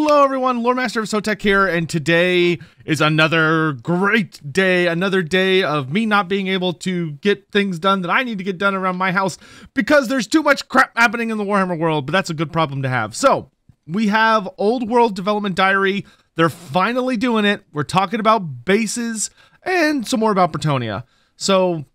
Hello everyone, Loremaster of Sotek here, and today is another great day, another day of me not being able to get things done that I need to get done around my house because there's too much crap happening in the Warhammer world, but that's a good problem to have. So, we have Old World Development Diary. They're finally doing it. We're talking about bases and some more about Bretonnia. So,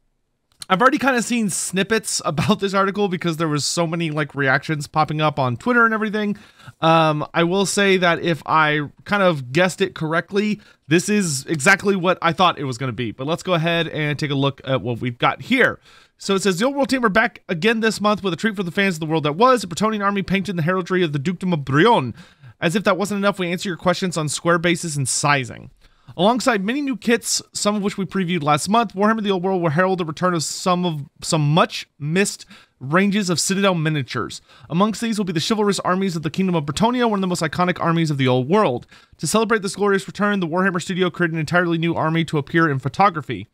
I've already kind of seen snippets about this article because there was so many like reactions popping up on Twitter and everything. I will say that if I kind of guessed it correctly, this is exactly what I thought it was going to be. But let's go ahead and take a look at what we've got here. So it says, the Old World team are back again this month with a treat for the fans of the world that was. A Bretonnian army painted in the heraldry of the Dukedom of Brionne. As if that wasn't enough, we answer your questions on square bases and sizing. Alongside many new kits, some of which we previewed last month, Warhammer the Old World will herald the return of some much missed ranges of Citadel miniatures. Amongst these will be the chivalrous armies of the Kingdom of Bretonnia, one of the most iconic armies of the Old World. To celebrate this glorious return, the Warhammer studio created an entirely new army to appear in photography.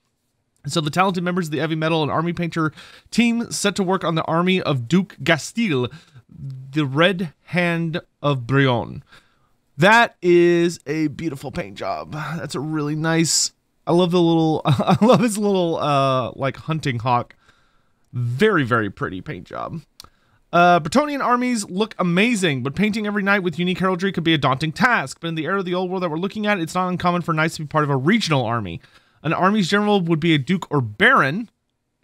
So the talented members of the Heavy Metal and Army Painter team set to work on the army of Duke Gastil, the Red Hand of Brionne. That is a beautiful paint job. That's a really nice. I love the little. I love his little like hunting hawk. Very, very pretty paint job. Bretonnian armies look amazing, but painting every knight with unique heraldry could be a daunting task. But in the era of the Old World that we're looking at, it's not uncommon for knights to be part of a regional army. An army's general would be a duke or baron,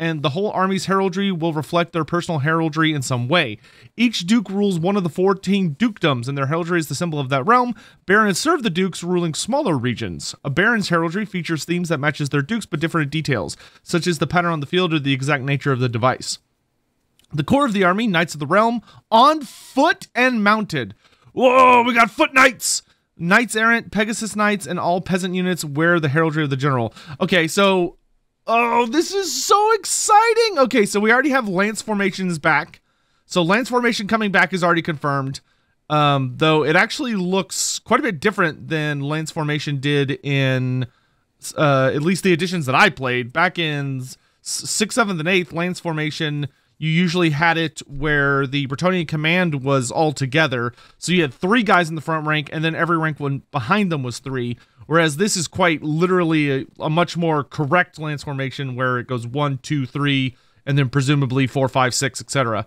and the whole army's heraldry will reflect their personal heraldry in some way. Each duke rules one of the 14 dukedoms, and their heraldry is the symbol of that realm. Barons serve the dukes, ruling smaller regions. A baron's heraldry features themes that matches their dukes, but different in details, such as the pattern on the field or the exact nature of the device. The core of the army, Knights of the Realm, on foot and mounted. Whoa, we got foot knights! Knights errant, Pegasus knights, and all peasant units wear the heraldry of the general. Okay, so... oh, this is so exciting! Okay, so we already have Lance formations back. So Lance formation coming back is already confirmed. Though it actually looks quite a bit different than Lance formation did in at least the editions that I played. Back in 6th, 7th, and 8th, Lance formation, you usually had it where the Bretonnian command was all together. So you had 3 guys in the front rank, and then every rank one behind them was 3. Whereas this is quite literally a much more correct lance formation where it goes 1, 2, 3, and then presumably 4, 5, 6, etc.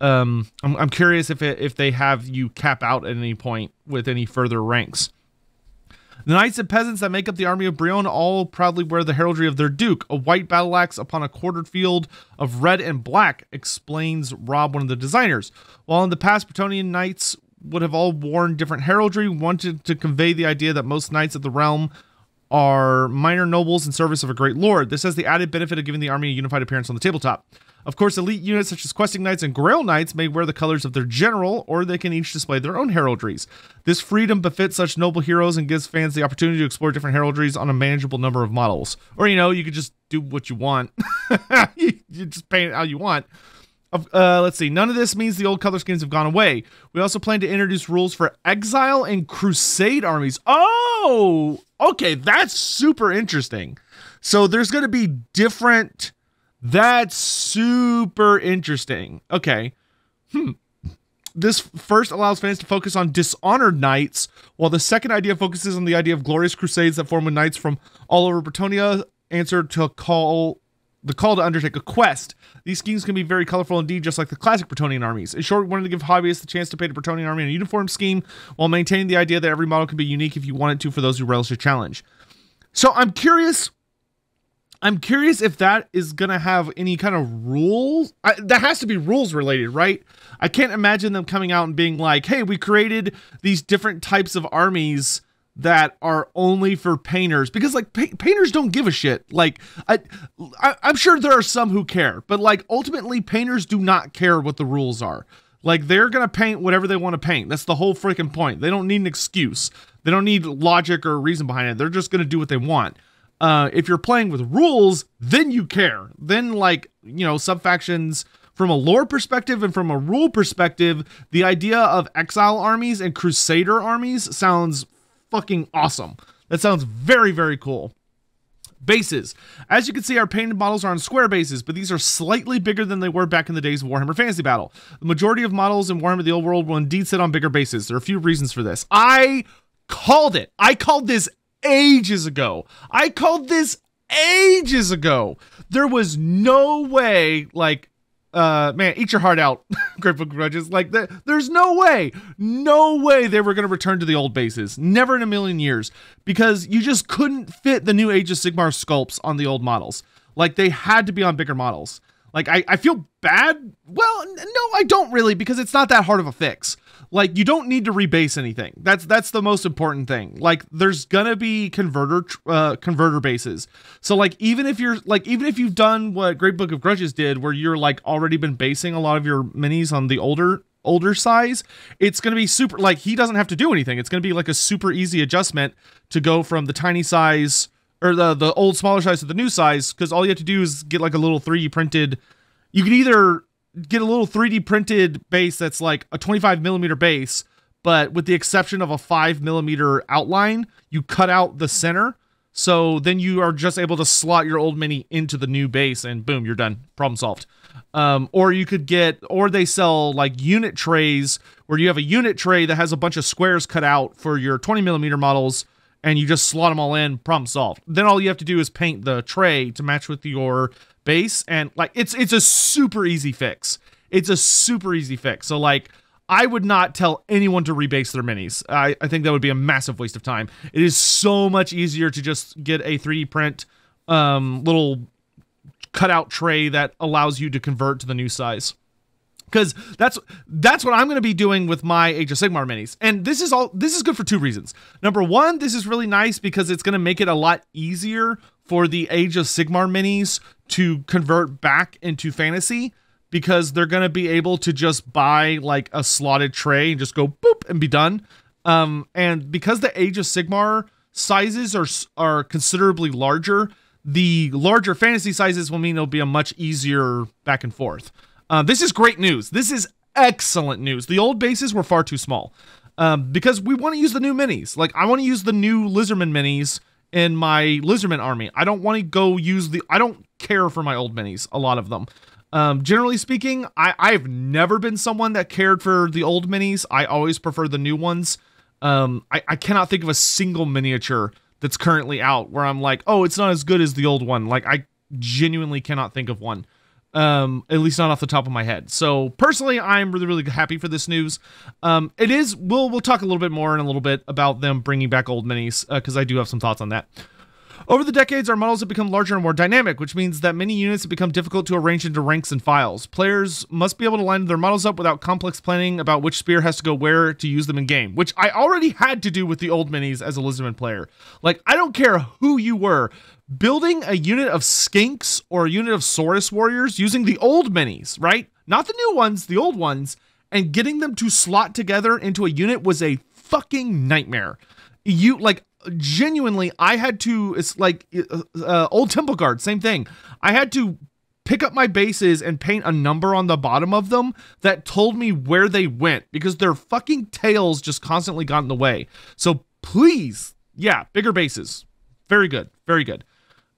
I'm curious if they have you cap out at any point with any further ranks. The knights and peasants that make up the army of Brionne all proudly wear the heraldry of their duke, a white battle axe upon a quartered field of red and black, explains Rob, one of the designers. While in the past, Bretonnian knights would have all worn different heraldry, wanted to convey the idea that most knights of the realm are minor nobles in service of a great lord. This has the added benefit of giving the army a unified appearance on the tabletop. Of course, elite units such as questing knights and grail knights may wear the colors of their general, or they can each display their own heraldries. This freedom befits such noble heroes and gives fans the opportunity to explore different heraldries on a manageable number of models. Or, you know, you could just do what you want. you just paint it how you want. Let's see. None of this means the old color schemes have gone away. We also plan to introduce rules for exile and crusade armies. Oh, okay. That's super interesting. So there's going to be different. That's super interesting. Okay. This first allows fans to focus on dishonored knights, while the second idea focuses on the idea of glorious crusades that form when knights from all over Bretonnia answer to the call to undertake a quest. These schemes can be very colorful indeed, just like the classic Bretonnian armies. In short, we wanted to give hobbyists the chance to paint a Bretonnian army in a uniform scheme, while maintaining the idea that every model can be unique if you want it to for those who relish a challenge. So I'm curious if that is going to have any kind of rules. That has to be rules related, right? I can't imagine them coming out and being like, hey, we created these different types of armies that are only for painters, because like painters don't give a shit. Like I'm sure there are some who care, but like ultimately painters do not care what the rules are. Like they're going to paint whatever they want to paint. That's the whole freaking point. They don't need an excuse. They don't need logic or reason behind it. They're just going to do what they want. If you're playing with rules, then you care. Then like, you know, sub-factions from a lore perspective and from a rule perspective, the idea of exile armies and crusader armies sounds fucking awesome. That sounds very, very cool. Bases. As you can see, our painted models are on square bases, but these are slightly bigger than they were back in the days of Warhammer Fantasy Battle. The majority of models in Warhammer the Old World will indeed sit on bigger bases. There are a few reasons for this. I called it. I called this ages ago. There was no way, like, man, eat your heart out, Great Book of Grudges. Like, there's no way they were going to return to the old bases. Never in a million years. Because you just couldn't fit the new Age of Sigmar sculpts on the old models. Like, they had to be on bigger models. Like, I feel bad. Well, no, I don't really, because it's not that hard of a fix. Like, you don't need to rebase anything. That's the most important thing. Like, there's gonna be converter bases. So like, even if you've done what Great Book of Grudges did, where you're like already been basing a lot of your minis on the older size, it's gonna be super, like, he doesn't have to do anything. It's gonna be like a super easy adjustment to go from the tiny size, or the old smaller size to the new size, because all you have to do is get like a little 3D printed, you can either get a little 3D printed base that's like a 25mm base, but with the exception of a 5mm outline, you cut out the center. So then you are just able to slot your old mini into the new base and boom, you're done. Problem solved. Or you could or they sell like unit trays where you have a unit tray that has a bunch of squares cut out for your 20mm models, and you just slot them all in, problem solved. Then all you have to do is paint the tray to match with your base, and like it's a super easy fix. So like, I would not tell anyone to rebase their minis. I think that would be a massive waste of time. It is so much easier to just get a 3D print little cutout tray that allows you to convert to the new size. Because that's what I'm going to be doing with my Age of Sigmar minis. And this is good for two reasons. Number one, this is really nice because it's going to make it a lot easier for the Age of Sigmar minis to convert back into fantasy, because they're going to be able to just buy like a slotted tray and just go boop and be done. And because the Age of Sigmar sizes are considerably larger, the larger fantasy sizes will mean it'll be a much easier back and forth. This is great news. This is excellent news. The old bases were far too small because we want to use the new minis. Like, I want to use the new Lizardman minis in my Lizardman army. I don't want to go use I don't care for my old minis, a lot of them. Generally speaking, I've never been someone that cared for the old minis. I always prefer the new ones. I cannot think of a single miniature that's currently out where I'm like, oh, it's not as good as the old one. Like, I genuinely cannot think of one. At least not off the top of my head. So personally, I'm really, really happy for this news. We'll talk a little bit more in a little bit about them bringing back old minis, because I do have some thoughts on that. Over the decades, our models have become larger and more dynamic, which means that many units have become difficult to arrange into ranks and files. Players must be able to line their models up without complex planning about which spear has to go where to use them in game, which I already had to do with the old minis as a Lizardman player. Like, I don't care who you were, building a unit of skinks or a unit of Saurus warriors using the old minis, right? Not the new ones, the old ones, and getting them to slot together into a unit was a fucking nightmare. Genuinely, I had to, it's like old Temple Guard, same thing. I had to pick up my bases and paint a number on the bottom of them that told me where they went, because their fucking tails just constantly got in the way. So please, yeah, bigger bases. Very good, very good.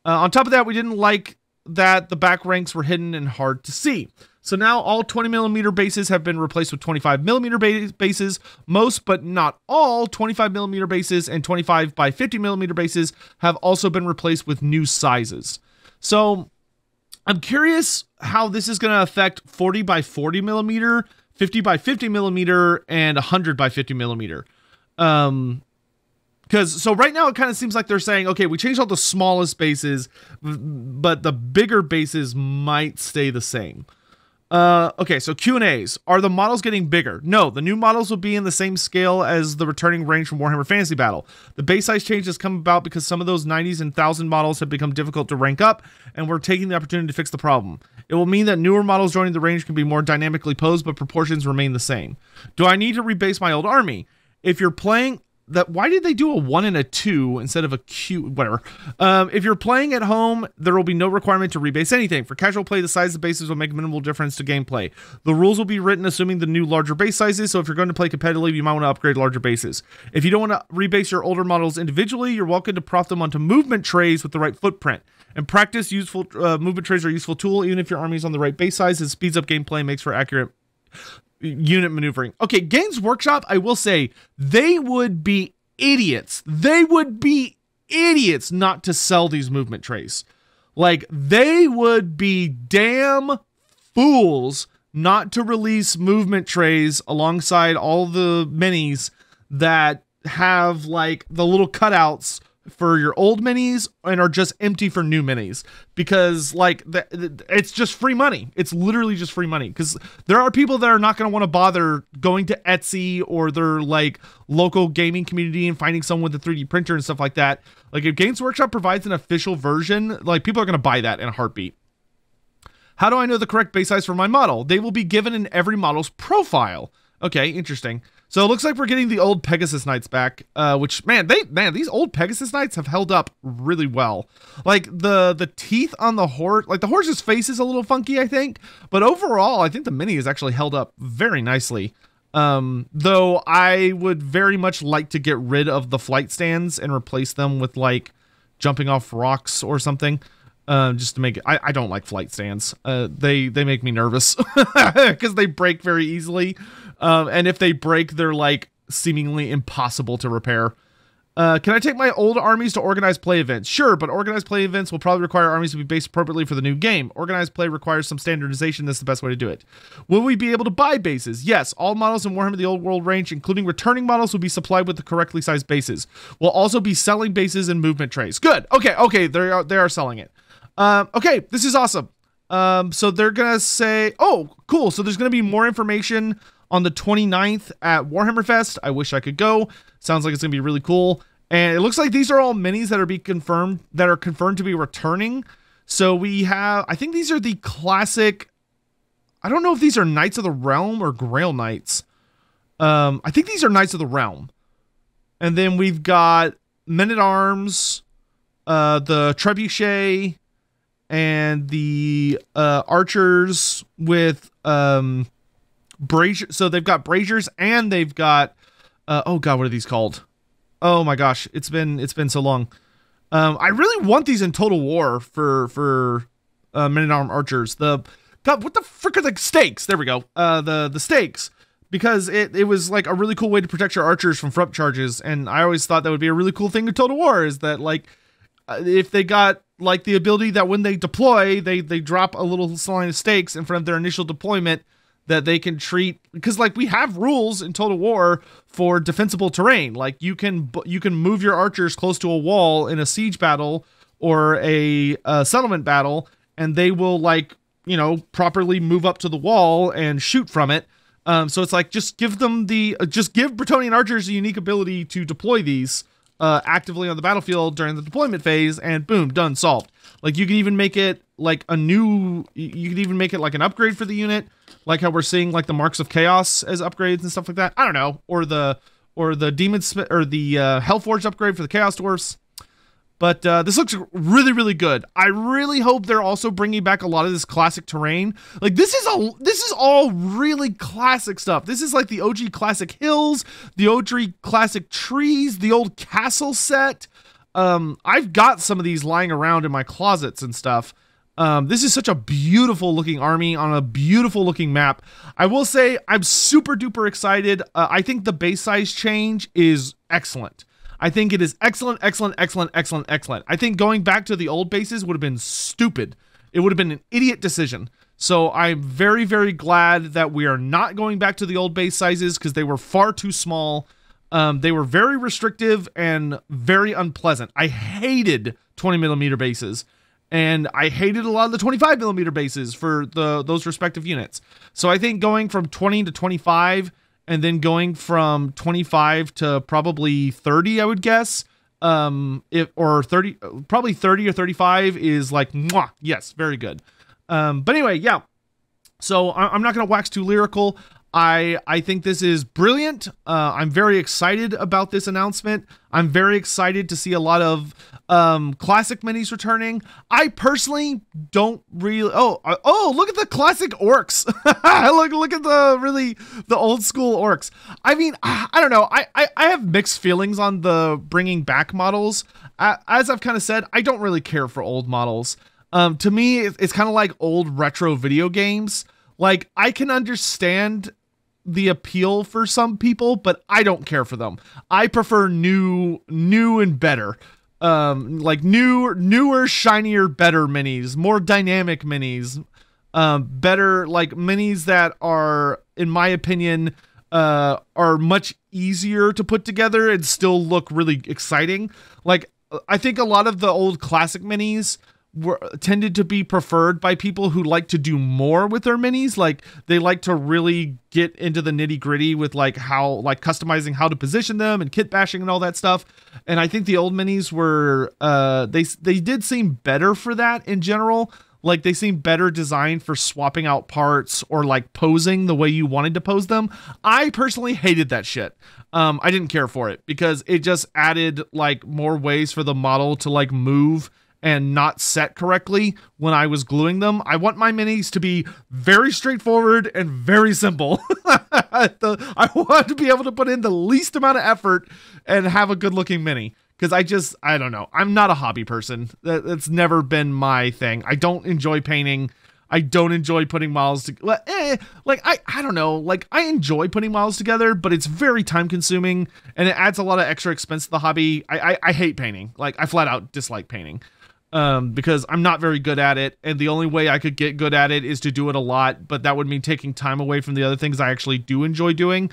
On top of that, we didn't like that the back ranks were hidden and hard to see. So now all 20mm bases have been replaced with 25mm bases. Most, but not all, 25mm bases and 25 by 50mm bases have also been replaced with new sizes. So I'm curious how this is going to affect 40 by 40mm, 50 by 50mm, and 100 by 50mm. So right now it kind of seems like they're saying, okay, we changed all the smallest bases, but the bigger bases might stay the same. Okay, so Q&As. Are the models getting bigger? No, the new models will be in the same scale as the returning range from Warhammer Fantasy Battle. The base size change has come about because some of those 90s and 1000 models have become difficult to rank up, and we're taking the opportunity to fix the problem. It will mean that newer models joining the range can be more dynamically posed, but proportions remain the same. Do I need to rebase my old army? If you're playing... that why did they do a 1 and a 2 instead of a Q, whatever. If you're playing at home, there will be no requirement to rebase anything. For casual play, the size of bases will make a minimal difference to gameplay. The rules will be written assuming the new larger base sizes, so if you're going to play competitively, you might want to upgrade larger bases. If you don't want to rebase your older models individually, you're welcome to prop them onto movement trays with the right footprint. In practice, useful movement trays are a useful tool, even if your army is on the right base size. It speeds up gameplay and makes for accurate unit maneuvering. Okay, Games Workshop, I will say, they would be idiots. They would be idiots not to sell these movement trays. Like, they would be damn fools not to release movement trays alongside all the minis that have, like, the little cutouts for your old minis and are just empty for new minis, because like it's just free money. It's literally just free money, because there are people that are not going to want to bother going to Etsy or their like local gaming community and finding someone with a 3D printer and stuff like that. Like, if Games Workshop provides an official version, like, people are going to buy that in a heartbeat. How do I know the correct base size for my model? They will be given in every model's profile. Okay, interesting. So it looks like we're getting the old Pegasus Knights back, which, man, these old Pegasus Knights have held up really well. Like, the teeth on the horse, like, the horse's face is a little funky, I think, but overall, I think the mini has actually held up very nicely. Though I would very much like to get rid of the flight stands and replace them with, like, jumping off rocks or something. Just to make it, I don't like flight stands. They make me nervous because they break very easily. And if they break, they're like seemingly impossible to repair. Can I take my old armies to organized play events? Sure, but organized play events will probably require armies to be based appropriately for the new game. Organized play requires some standardization. That's the best way to do it. Will we be able to buy bases? Yes, all models in Warhammer the Old World range, including returning models, will be supplied with the correctly sized bases. We'll also be selling bases and movement trays. Good. Okay, they are selling it. Okay, this is awesome. So they're gonna say, oh, cool. So there's gonna be more information on the 29th at Warhammer Fest. I wish I could go. Sounds like it's gonna be really cool. And it looks like these are all minis that are confirmed to be returning. So we have, I think these are the classic, I don't know if these are Knights of the Realm or Grail Knights. I think these are Knights of the Realm. And then we've got Men-at-Arms, the Trebuchet, and the archers with brazier. So they've got braziers and they've got oh god, what are these called? Oh my gosh, it's been so long. I really want these in Total War for Men-at-Arms archers. God, what the frick are the stakes? There we go. The stakes, because it was like a really cool way to protect your archers from front charges, and I always thought that would be a really cool thing in Total War, is that like if they got like the ability that when they deploy, they drop a little line of stakes in front of their initial deployment that they can treat, because like we have rules in Total War for defensible terrain. Like you can move your archers close to a wall in a siege battle or a settlement battle, and they will, like, you know, properly move up to the wall and shoot from it. So it's like, just give them just give Bretonnian archers a unique ability to deploy these actively on the battlefield during the deployment phase, and boom, done, solved. Like, you can even make it like you could even make it like an upgrade for the unit, like how we're seeing like the Marks of Chaos as upgrades and stuff like that. I don't know, or the Demon Smith or the Hellforged upgrade for the Chaos Dwarfs. But this looks really, really good. I really hope they're also bringing back a lot of this classic terrain. Like, this is all really classic stuff. This is like the OG classic hills, the OG classic trees, the old castle set. I've got some of these lying around in my closets and stuff. This is such a beautiful looking army on a beautiful looking map. I will say I'm super duper excited. I think the base size change is excellent. I think it is excellent, excellent, excellent, excellent, excellent. I think going back to the old bases would have been stupid. It would have been an idiot decision. So I'm very, very glad that we are not going back to the old base sizes, because they were far too small. They were very restrictive and very unpleasant. I hated 20mm bases, and I hated a lot of the 25mm bases for those respective units. So I think going from 20 to 25, and then going from 25 to probably 30, I would guess, or 30, probably 30 or 35 is like, mwah, yes, very good. But anyway, yeah. So I'm not going to wax too lyrical. I think this is brilliant. I'm very excited about this announcement. I'm very excited to see a lot of classic minis returning. I personally don't really. Oh, look at the classic orcs. look at the old school orcs. I mean, I don't know. I have mixed feelings on the bringing back models. As I've kind of said, I don't really care for old models. To me, it's kind of like old retro video games. Like, I can understand the appeal for some people, but I don't care for them. I prefer new and better. Like newer, shinier, better minis, more dynamic minis, better, like minis that are, in my opinion, are much easier to put together and still look really exciting. Like, I think a lot of the old classic minis tended to be preferred by people who like to do more with their minis. Like, they like to really get into the nitty gritty with like customizing how to position them and kit bashing and all that stuff. And I think the old minis were, they did seem better for that in general. Like, they seem better designed for swapping out parts or like posing the way you wanted to pose them. I personally hated that shit. I didn't care for it because it just added like more ways for the model to like move and not set correctly when I was gluing them. I want my minis to be very straightforward and very simple. I want to be able to put in the least amount of effort and have a good looking mini. Because I don't know. I'm not a hobby person. That's never been my thing. I don't enjoy painting. I don't enjoy putting models together. I don't know. Like, I enjoy putting models together, but it's very time consuming and it adds a lot of extra expense to the hobby. I hate painting. Like, I flat out dislike painting. Because I'm not very good at it, and the only way I could get good at it is to do it a lot, but that would mean taking time away from the other things I actually do enjoy doing.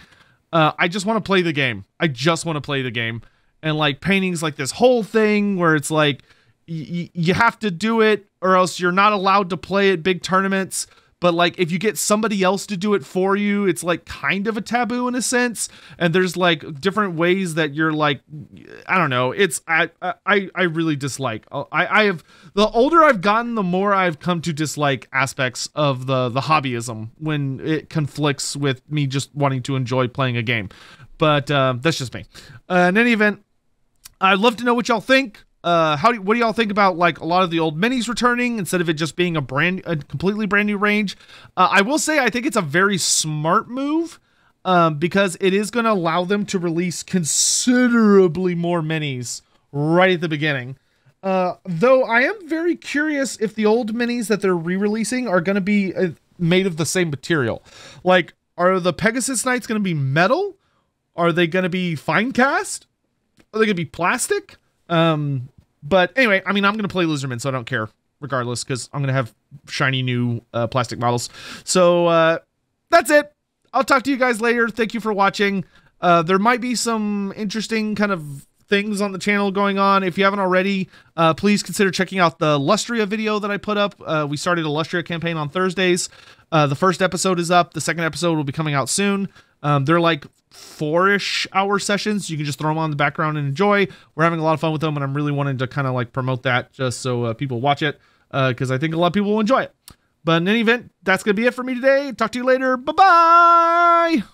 I just want to play the game. I just want to play the game. And like, painting's like this whole thing where it's like, you have to do it or else you're not allowed to play at big tournaments. But like, if you get somebody else to do it for you, it's like kind of a taboo in a sense. And there's like different ways that you're like, I don't know. It's, I really dislike, I have, the older I've gotten, the more I've come to dislike aspects of the hobbyism when it conflicts with me just wanting to enjoy playing a game. But that's just me. In any event, I'd love to know what y'all think. What do y'all think about like a lot of the old minis returning instead of it just being a completely brand new range? I will say I think it's a very smart move because it is going to allow them to release considerably more minis right at the beginning. Though I am very curious if the old minis that they're re-releasing are going to be made of the same material. Like, are the Pegasus Knights going to be metal? Are they going to be fine cast? Are they going to be plastic? But anyway, I mean, I'm going to play Lizardman, so I don't care regardless, because I'm going to have shiny new plastic models. So that's it. I'll talk to you guys later. Thank you for watching. There might be some interesting kind of things on the channel going on. If you haven't already, please consider checking out the Lustria video that I put up. We started a Lustria campaign on Thursdays. The first episode is up. The second episode will be coming out soon. They're like 4-ish hour sessions. You can just throw them on in the background and enjoy. We're having a lot of fun with them, and I'm really wanting to kind of like promote that just so people watch it, because I think a lot of people will enjoy it. But in any event, that's going to be it for me today. Talk to you later. Bye-bye!